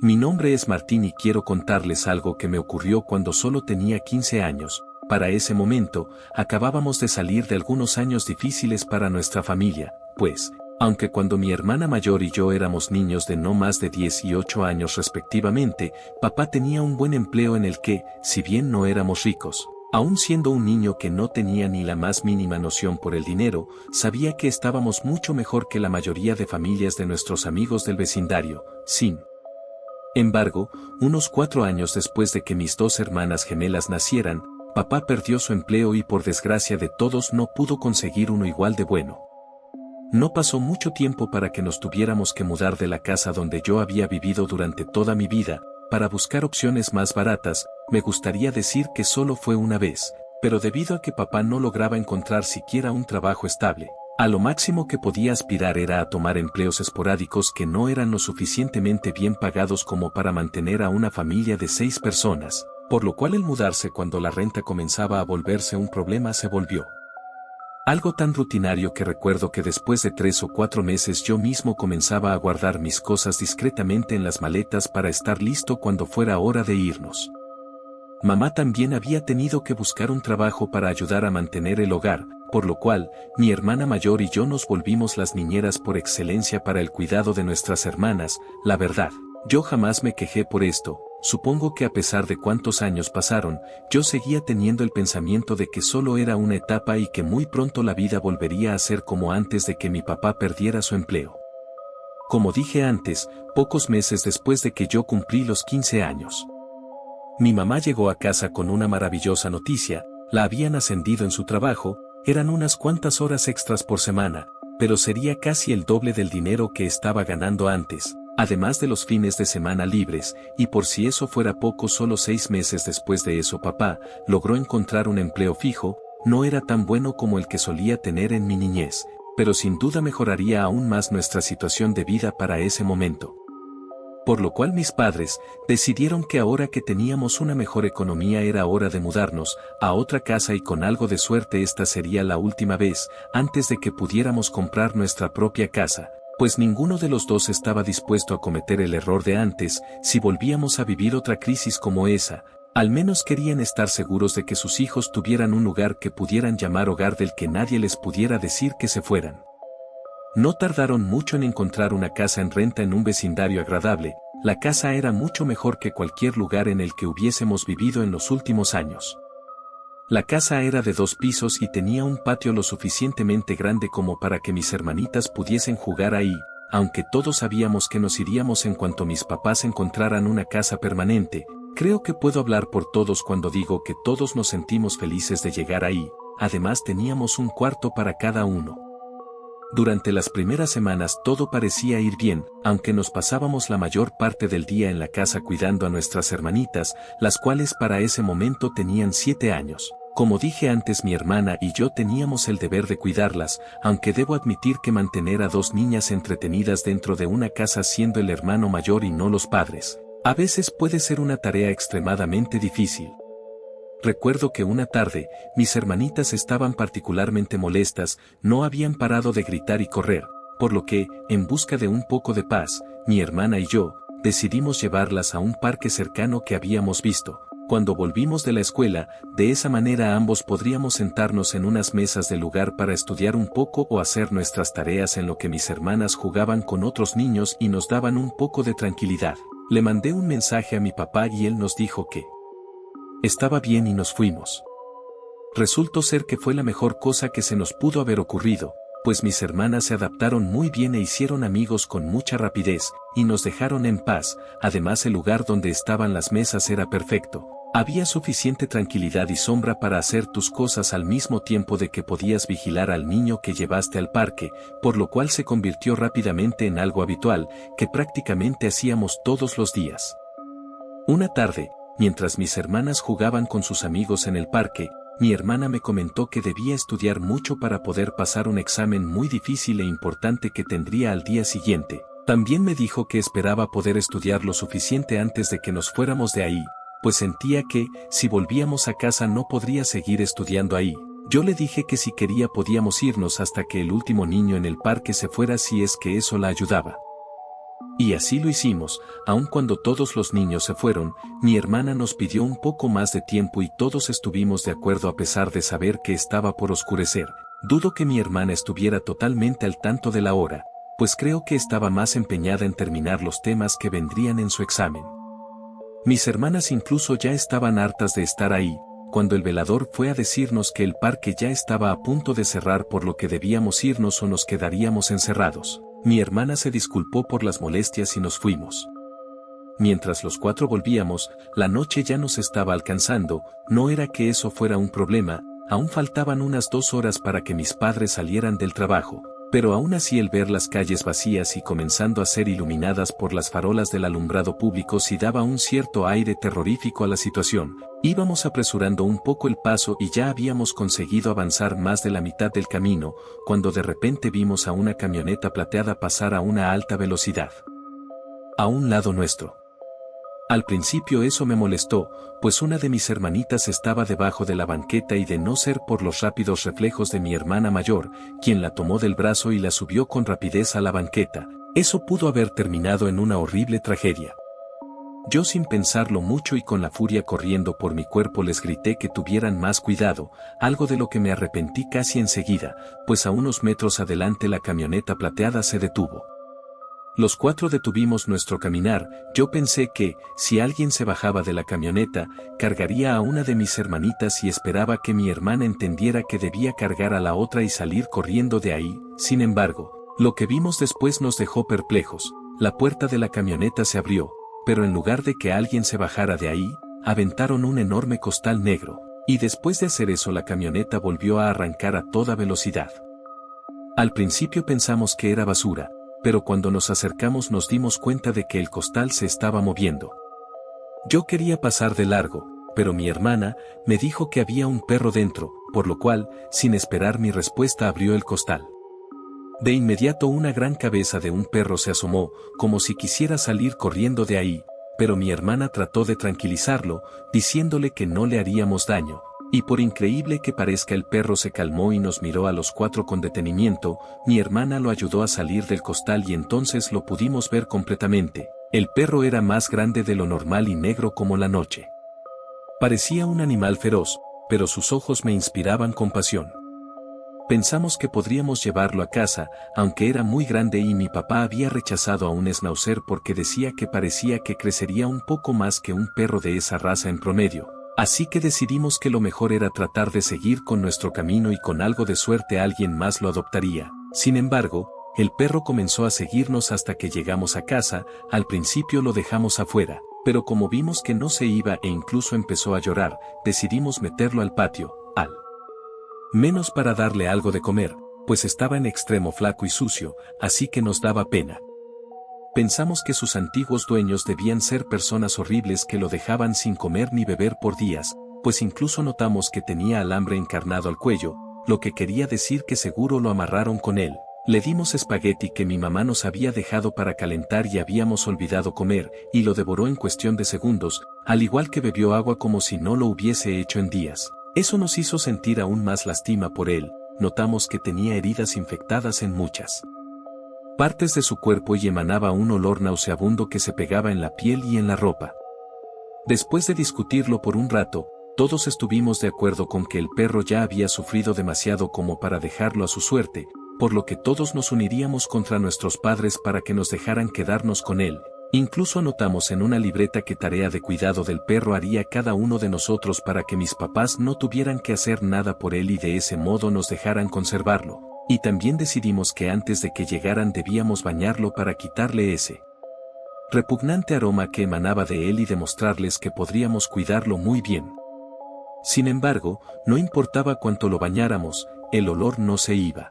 Mi nombre es Martín y quiero contarles algo que me ocurrió cuando solo tenía 15 años. Para ese momento, acabábamos de salir de algunos años difíciles para nuestra familia, pues, aunque cuando mi hermana mayor y yo éramos niños de no más de 10 y 8 años respectivamente, papá tenía un buen empleo en el que, si bien no éramos ricos, aún siendo un niño que no tenía ni la más mínima noción por el dinero, sabía que estábamos mucho mejor que la mayoría de familias de nuestros amigos del vecindario. Sin embargo, unos 4 años después de que mis dos hermanas gemelas nacieran, papá perdió su empleo y por desgracia de todos no pudo conseguir uno igual de bueno. No pasó mucho tiempo para que nos tuviéramos que mudar de la casa donde yo había vivido durante toda mi vida, para buscar opciones más baratas. Me gustaría decir que solo fue una vez, pero debido a que papá no lograba encontrar siquiera un trabajo estable, a lo máximo que podía aspirar era a tomar empleos esporádicos que no eran lo suficientemente bien pagados como para mantener a una familia de 6 personas, por lo cual el mudarse cuando la renta comenzaba a volverse un problema se volvió algo tan rutinario que recuerdo que después de 3 o 4 meses yo mismo comenzaba a guardar mis cosas discretamente en las maletas para estar listo cuando fuera hora de irnos. Mamá también había tenido que buscar un trabajo para ayudar a mantener el hogar, por lo cual, mi hermana mayor y yo nos volvimos las niñeras por excelencia para el cuidado de nuestras hermanas. La verdad, yo jamás me quejé por esto. Supongo que a pesar de cuántos años pasaron, yo seguía teniendo el pensamiento de que solo era una etapa y que muy pronto la vida volvería a ser como antes de que mi papá perdiera su empleo. Como dije antes, pocos meses después de que yo cumplí los 15 años, mi mamá llegó a casa con una maravillosa noticia: la habían ascendido en su trabajo. Eran unas cuantas horas extras por semana, pero sería casi el doble del dinero que estaba ganando antes, además de los fines de semana libres, y por si eso fuera poco, solo 6 meses después de eso papá logró encontrar un empleo fijo. No era tan bueno como el que solía tener en mi niñez, pero sin duda mejoraría aún más nuestra situación de vida para ese momento. Por lo cual mis padres decidieron que ahora que teníamos una mejor economía era hora de mudarnos a otra casa y con algo de suerte esta sería la última vez antes de que pudiéramos comprar nuestra propia casa, pues ninguno de los dos estaba dispuesto a cometer el error de antes. Si volvíamos a vivir otra crisis como esa, al menos querían estar seguros de que sus hijos tuvieran un lugar que pudieran llamar hogar del que nadie les pudiera decir que se fueran. No tardaron mucho en encontrar una casa en renta en un vecindario agradable. La casa era mucho mejor que cualquier lugar en el que hubiésemos vivido en los últimos años. La casa era de 2 pisos y tenía un patio lo suficientemente grande como para que mis hermanitas pudiesen jugar ahí, aunque todos sabíamos que nos iríamos en cuanto mis papás encontraran una casa permanente. Creo que puedo hablar por todos cuando digo que todos nos sentimos felices de llegar ahí. Además teníamos un cuarto para cada uno. Durante las primeras semanas todo parecía ir bien, aunque nos pasábamos la mayor parte del día en la casa cuidando a nuestras hermanitas, las cuales para ese momento tenían 7 años. Como dije antes, mi hermana y yo teníamos el deber de cuidarlas, aunque debo admitir que mantener a 2 niñas entretenidas dentro de una casa siendo el hermano mayor y no los padres, a veces puede ser una tarea extremadamente difícil. Recuerdo que una tarde, mis hermanitas estaban particularmente molestas, no habían parado de gritar y correr, por lo que, en busca de un poco de paz, mi hermana y yo, decidimos llevarlas a un parque cercano que habíamos visto. Cuando volvimos de la escuela, de esa manera ambos podríamos sentarnos en unas mesas del lugar para estudiar un poco o hacer nuestras tareas en lo que mis hermanas jugaban con otros niños y nos daban un poco de tranquilidad. Le mandé un mensaje a mi papá y él nos dijo que estaba bien y nos fuimos. Resultó ser que fue la mejor cosa que se nos pudo haber ocurrido, pues mis hermanas se adaptaron muy bien e hicieron amigos con mucha rapidez, y nos dejaron en paz. Además el lugar donde estaban las mesas era perfecto. Había suficiente tranquilidad y sombra para hacer tus cosas al mismo tiempo de que podías vigilar al niño que llevaste al parque, por lo cual se convirtió rápidamente en algo habitual, que prácticamente hacíamos todos los días. Una tarde, mientras mis hermanas jugaban con sus amigos en el parque, mi hermana me comentó que debía estudiar mucho para poder pasar un examen muy difícil e importante que tendría al día siguiente. También me dijo que esperaba poder estudiar lo suficiente antes de que nos fuéramos de ahí, pues sentía que, si volvíamos a casa no podría seguir estudiando ahí. Yo le dije que si quería podíamos irnos hasta que el último niño en el parque se fuera si es que eso la ayudaba. Y así lo hicimos, aun cuando todos los niños se fueron, mi hermana nos pidió un poco más de tiempo y todos estuvimos de acuerdo a pesar de saber que estaba por oscurecer. Dudo que mi hermana estuviera totalmente al tanto de la hora, pues creo que estaba más empeñada en terminar los temas que vendrían en su examen. Mis hermanas incluso ya estaban hartas de estar ahí, cuando el velador fue a decirnos que el parque ya estaba a punto de cerrar por lo que debíamos irnos o nos quedaríamos encerrados. Mi hermana se disculpó por las molestias y nos fuimos. Mientras los cuatro volvíamos, la noche ya nos estaba alcanzando, no era que eso fuera un problema, aún faltaban unas 2 horas para que mis padres salieran del trabajo, pero aún así el ver las calles vacías y comenzando a ser iluminadas por las farolas del alumbrado público sí daba un cierto aire terrorífico a la situación. Íbamos apresurando un poco el paso y ya habíamos conseguido avanzar más de la mitad del camino, cuando de repente vimos a una camioneta plateada pasar a una alta velocidad a un lado nuestro. Al principio eso me molestó, pues una de mis hermanitas estaba debajo de la banqueta y de no ser por los rápidos reflejos de mi hermana mayor, quien la tomó del brazo y la subió con rapidez a la banqueta, eso pudo haber terminado en una horrible tragedia. Yo sin pensarlo mucho y con la furia corriendo por mi cuerpo les grité que tuvieran más cuidado, algo de lo que me arrepentí casi enseguida, pues a unos metros adelante la camioneta plateada se detuvo. Los cuatro detuvimos nuestro caminar, yo pensé que, si alguien se bajaba de la camioneta, cargaría a una de mis hermanitas y esperaba que mi hermana entendiera que debía cargar a la otra y salir corriendo de ahí. Sin embargo, lo que vimos después nos dejó perplejos, la puerta de la camioneta se abrió, pero en lugar de que alguien se bajara de ahí, aventaron un enorme costal negro, y después de hacer eso la camioneta volvió a arrancar a toda velocidad. Al principio pensamos que era basura, pero cuando nos acercamos nos dimos cuenta de que el costal se estaba moviendo. Yo quería pasar de largo, pero mi hermana me dijo que había un perro dentro, por lo cual, sin esperar mi respuesta abrió el costal. De inmediato una gran cabeza de un perro se asomó, como si quisiera salir corriendo de ahí, pero mi hermana trató de tranquilizarlo, diciéndole que no le haríamos daño, y por increíble que parezca el perro se calmó y nos miró a los cuatro con detenimiento. Mi hermana lo ayudó a salir del costal y entonces lo pudimos ver completamente. El perro era más grande de lo normal y negro como la noche. Parecía un animal feroz, pero sus ojos me inspiraban compasión. Pensamos que podríamos llevarlo a casa, aunque era muy grande y mi papá había rechazado a un schnauzer porque decía que parecía que crecería un poco más que un perro de esa raza en promedio. Así que decidimos que lo mejor era tratar de seguir con nuestro camino y con algo de suerte alguien más lo adoptaría. Sin embargo, el perro comenzó a seguirnos hasta que llegamos a casa. Al principio lo dejamos afuera, pero como vimos que no se iba e incluso empezó a llorar, decidimos meterlo al patio, al menos para darle algo de comer, pues estaba en extremo flaco y sucio, así que nos daba pena. Pensamos que sus antiguos dueños debían ser personas horribles que lo dejaban sin comer ni beber por días, pues incluso notamos que tenía alambre encarnado al cuello, lo que quería decir que seguro lo amarraron con él. Le dimos espagueti que mi mamá nos había dejado para calentar y habíamos olvidado comer, y lo devoró en cuestión de segundos, al igual que bebió agua como si no lo hubiese hecho en días. Eso nos hizo sentir aún más lástima por él. Notamos que tenía heridas infectadas en muchas partes de su cuerpo y emanaba un olor nauseabundo que se pegaba en la piel y en la ropa. Después de discutirlo por un rato, todos estuvimos de acuerdo con que el perro ya había sufrido demasiado como para dejarlo a su suerte, por lo que todos nos uniríamos contra nuestros padres para que nos dejaran quedarnos con él. Incluso anotamos en una libreta qué tarea de cuidado del perro haría cada uno de nosotros para que mis papás no tuvieran que hacer nada por él y de ese modo nos dejaran conservarlo. Y también decidimos que antes de que llegaran debíamos bañarlo para quitarle ese repugnante aroma que emanaba de él y demostrarles que podríamos cuidarlo muy bien. Sin embargo, no importaba cuánto lo bañáramos, el olor no se iba.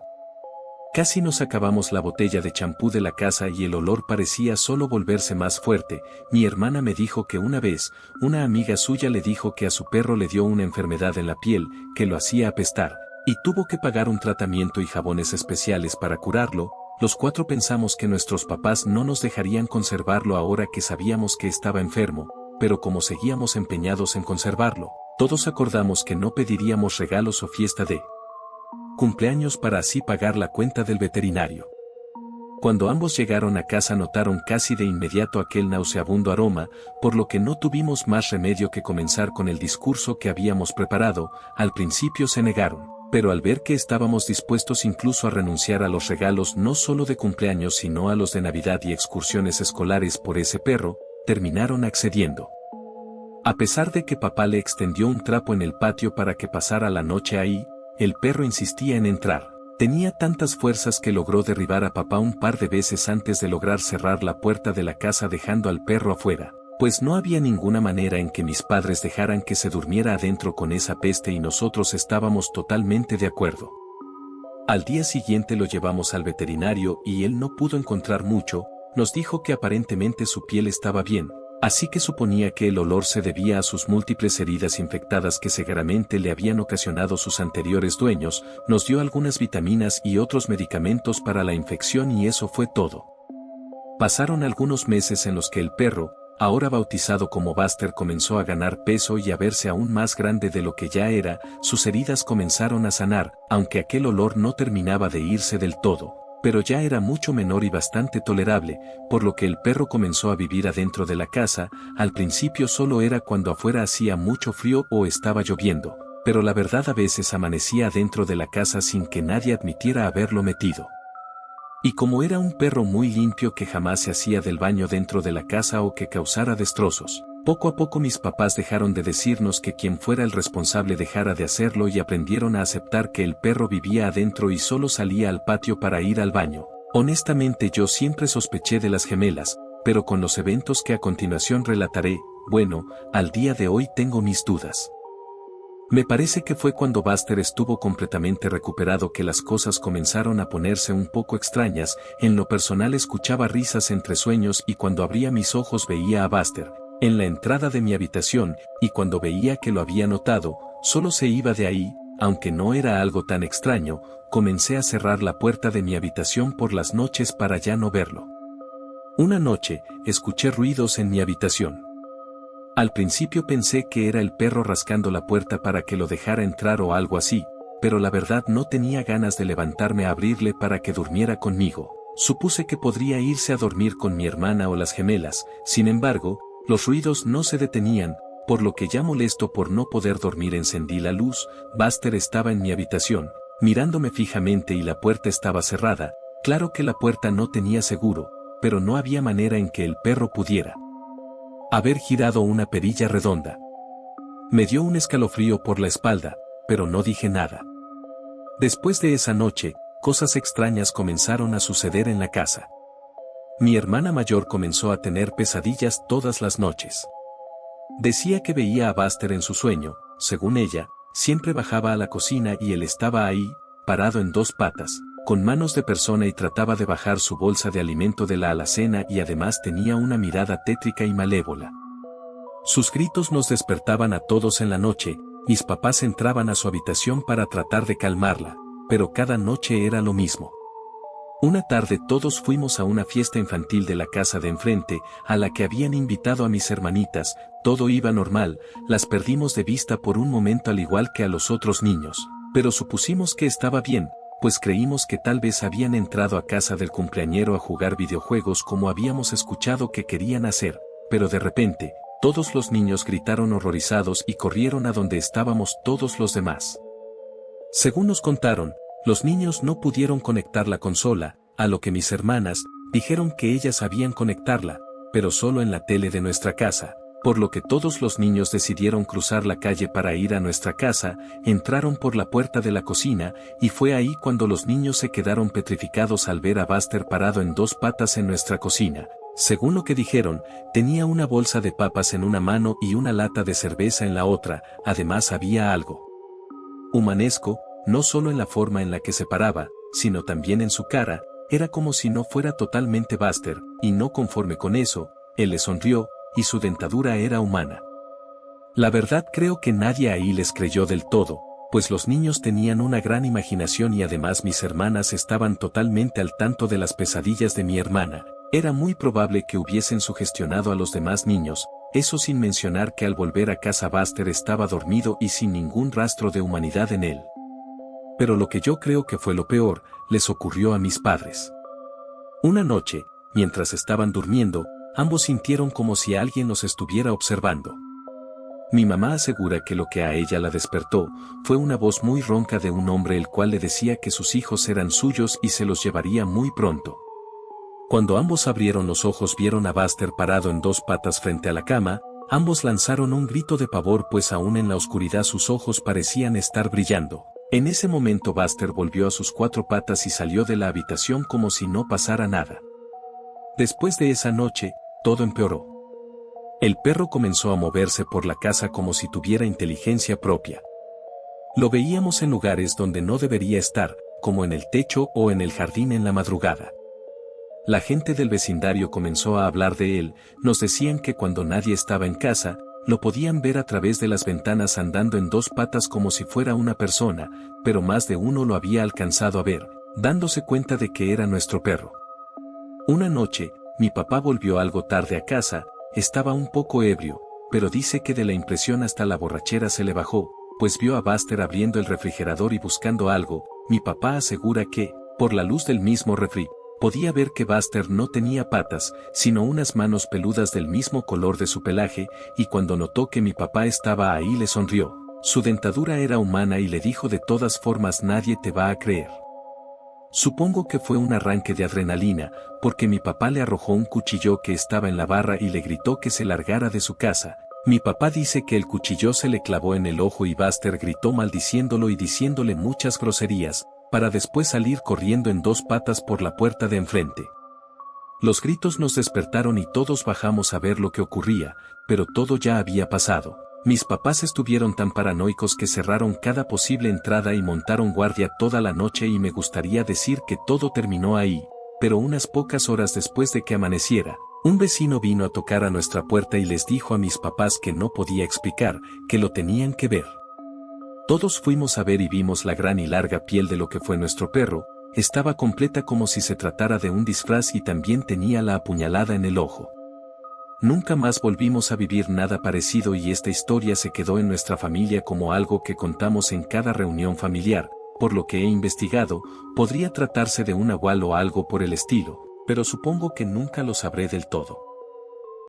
Casi nos acabamos la botella de champú de la casa y el olor parecía solo volverse más fuerte. Mi hermana me dijo que una vez, una amiga suya le dijo que a su perro le dio una enfermedad en la piel, que lo hacía apestar, y tuvo que pagar un tratamiento y jabones especiales para curarlo. Los cuatro pensamos que nuestros papás no nos dejarían conservarlo ahora que sabíamos que estaba enfermo, pero como seguíamos empeñados en conservarlo, todos acordamos que no pediríamos regalos o fiesta de cumpleaños para así pagar la cuenta del veterinario. Cuando ambos llegaron a casa notaron casi de inmediato aquel nauseabundo aroma, por lo que no tuvimos más remedio que comenzar con el discurso que habíamos preparado. Al principio se negaron, pero al ver que estábamos dispuestos incluso a renunciar a los regalos no solo de cumpleaños sino a los de Navidad y excursiones escolares por ese perro, terminaron accediendo. A pesar de que papá le extendió un trapo en el patio para que pasara la noche ahí, el perro insistía en entrar. Tenía tantas fuerzas que logró derribar a papá un par de veces antes de lograr cerrar la puerta de la casa dejando al perro afuera, pues no había ninguna manera en que mis padres dejaran que se durmiera adentro con esa peste y nosotros estábamos totalmente de acuerdo. Al día siguiente lo llevamos al veterinario y él no pudo encontrar mucho, nos dijo que aparentemente su piel estaba bien, así que suponía que el olor se debía a sus múltiples heridas infectadas que seguramente le habían ocasionado sus anteriores dueños. Nos dio algunas vitaminas y otros medicamentos para la infección y eso fue todo. Pasaron algunos meses en los que el perro, ahora bautizado como Buster, comenzó a ganar peso y a verse aún más grande de lo que ya era. Sus heridas comenzaron a sanar, aunque aquel olor no terminaba de irse del todo, pero ya era mucho menor y bastante tolerable, por lo que el perro comenzó a vivir adentro de la casa. Al principio solo era cuando afuera hacía mucho frío o estaba lloviendo, pero la verdad a veces amanecía dentro de la casa sin que nadie admitiera haberlo metido. Y como era un perro muy limpio que jamás se hacía del baño dentro de la casa o que causara destrozos, poco a poco mis papás dejaron de decirnos que quien fuera el responsable dejara de hacerlo y aprendieron a aceptar que el perro vivía adentro y solo salía al patio para ir al baño. Honestamente yo siempre sospeché de las gemelas, pero con los eventos que a continuación relataré, bueno, al día de hoy tengo mis dudas. Me parece que fue cuando Buster estuvo completamente recuperado que las cosas comenzaron a ponerse un poco extrañas. En lo personal escuchaba risas entre sueños y cuando abría mis ojos veía a Buster en la entrada de mi habitación, y cuando veía que lo había notado, solo se iba de ahí. Aunque no era algo tan extraño, comencé a cerrar la puerta de mi habitación por las noches para ya no verlo. Una noche, escuché ruidos en mi habitación. Al principio pensé que era el perro rascando la puerta para que lo dejara entrar o algo así, pero la verdad no tenía ganas de levantarme a abrirle para que durmiera conmigo. Supuse que podría irse a dormir con mi hermana o las gemelas. Sin embargo, los ruidos no se detenían, por lo que ya molesto por no poder dormir encendí la luz. Buster estaba en mi habitación, mirándome fijamente y la puerta estaba cerrada. Claro que la puerta no tenía seguro, pero no había manera en que el perro pudiera haber girado una perilla redonda. Me dio un escalofrío por la espalda, pero no dije nada. Después de esa noche, cosas extrañas comenzaron a suceder en la casa. Mi hermana mayor comenzó a tener pesadillas todas las noches. Decía que veía a Buster en su sueño. Según ella, siempre bajaba a la cocina y él estaba ahí, parado en dos patas, con manos de persona y trataba de bajar su bolsa de alimento de la alacena y además tenía una mirada tétrica y malévola. Sus gritos nos despertaban a todos en la noche. Mis papás entraban a su habitación para tratar de calmarla, pero cada noche era lo mismo. Una tarde todos fuimos a una fiesta infantil de la casa de enfrente, a la que habían invitado a mis hermanitas. Todo iba normal, las perdimos de vista por un momento al igual que a los otros niños, pero supusimos que estaba bien, pues creímos que tal vez habían entrado a casa del cumpleañero a jugar videojuegos como habíamos escuchado que querían hacer, pero de repente, todos los niños gritaron horrorizados y corrieron a donde estábamos todos los demás. Según nos contaron, los niños no pudieron conectar la consola, a lo que mis hermanas dijeron que ellas sabían conectarla, pero solo en la tele de nuestra casa, por lo que todos los niños decidieron cruzar la calle para ir a nuestra casa. Entraron por la puerta de la cocina, y fue ahí cuando los niños se quedaron petrificados al ver a Buster parado en dos patas en nuestra cocina. Según lo que dijeron, tenía una bolsa de papas en una mano y una lata de cerveza en la otra. Además había algo humanesco, no solo en la forma en la que se paraba, sino también en su cara. Era como si no fuera totalmente Buster, y no conforme con eso, él le sonrió, y su dentadura era humana. La verdad creo que nadie ahí les creyó del todo, pues los niños tenían una gran imaginación y además mis hermanas estaban totalmente al tanto de las pesadillas de mi hermana. Era muy probable que hubiesen sugestionado a los demás niños, eso sin mencionar que al volver a casa Buster estaba dormido y sin ningún rastro de humanidad en él. Pero lo que yo creo que fue lo peor, les ocurrió a mis padres. Una noche, mientras estaban durmiendo, ambos sintieron como si alguien los estuviera observando. Mi mamá asegura que lo que a ella la despertó fue una voz muy ronca de un hombre el cual le decía que sus hijos eran suyos y se los llevaría muy pronto. Cuando ambos abrieron los ojos vieron a Buster parado en dos patas frente a la cama, ambos lanzaron un grito de pavor pues aún en la oscuridad sus ojos parecían estar brillando. En ese momento Buster volvió a sus cuatro patas y salió de la habitación como si no pasara nada. Después de esa noche, todo empeoró. El perro comenzó a moverse por la casa como si tuviera inteligencia propia. Lo veíamos en lugares donde no debería estar, como en el techo o en el jardín en la madrugada. La gente del vecindario comenzó a hablar de él, nos decían que cuando nadie estaba en casa, lo podían ver a través de las ventanas andando en dos patas como si fuera una persona, pero más de uno lo había alcanzado a ver, dándose cuenta de que era nuestro perro. Una noche, mi papá volvió algo tarde a casa, estaba un poco ebrio, pero dice que de la impresión hasta la borrachera se le bajó, pues vio a Buster abriendo el refrigerador y buscando algo. Mi papá asegura que, por la luz del mismo refri, podía ver que Buster no tenía patas, sino unas manos peludas del mismo color de su pelaje, y cuando notó que mi papá estaba ahí le sonrió. Su dentadura era humana y le dijo de todas formas nadie te va a creer. Supongo que fue un arranque de adrenalina, porque mi papá le arrojó un cuchillo que estaba en la barra y le gritó que se largara de su casa. Mi papá dice que el cuchillo se le clavó en el ojo y Buster gritó maldiciéndolo y diciéndole muchas groserías, para después salir corriendo en dos patas por la puerta de enfrente. Los gritos nos despertaron y todos bajamos a ver lo que ocurría, pero todo ya había pasado. Mis papás estuvieron tan paranoicos que cerraron cada posible entrada y montaron guardia toda la noche y me gustaría decir que todo terminó ahí, pero unas pocas horas después de que amaneciera, un vecino vino a tocar a nuestra puerta y les dijo a mis papás que no podía explicar, que lo tenían que ver. Todos fuimos a ver y vimos la gran y larga piel de lo que fue nuestro perro, estaba completa como si se tratara de un disfraz y también tenía la apuñalada en el ojo. Nunca más volvimos a vivir nada parecido y esta historia se quedó en nuestra familia como algo que contamos en cada reunión familiar, por lo que he investigado, podría tratarse de un nahual o algo por el estilo, pero supongo que nunca lo sabré del todo.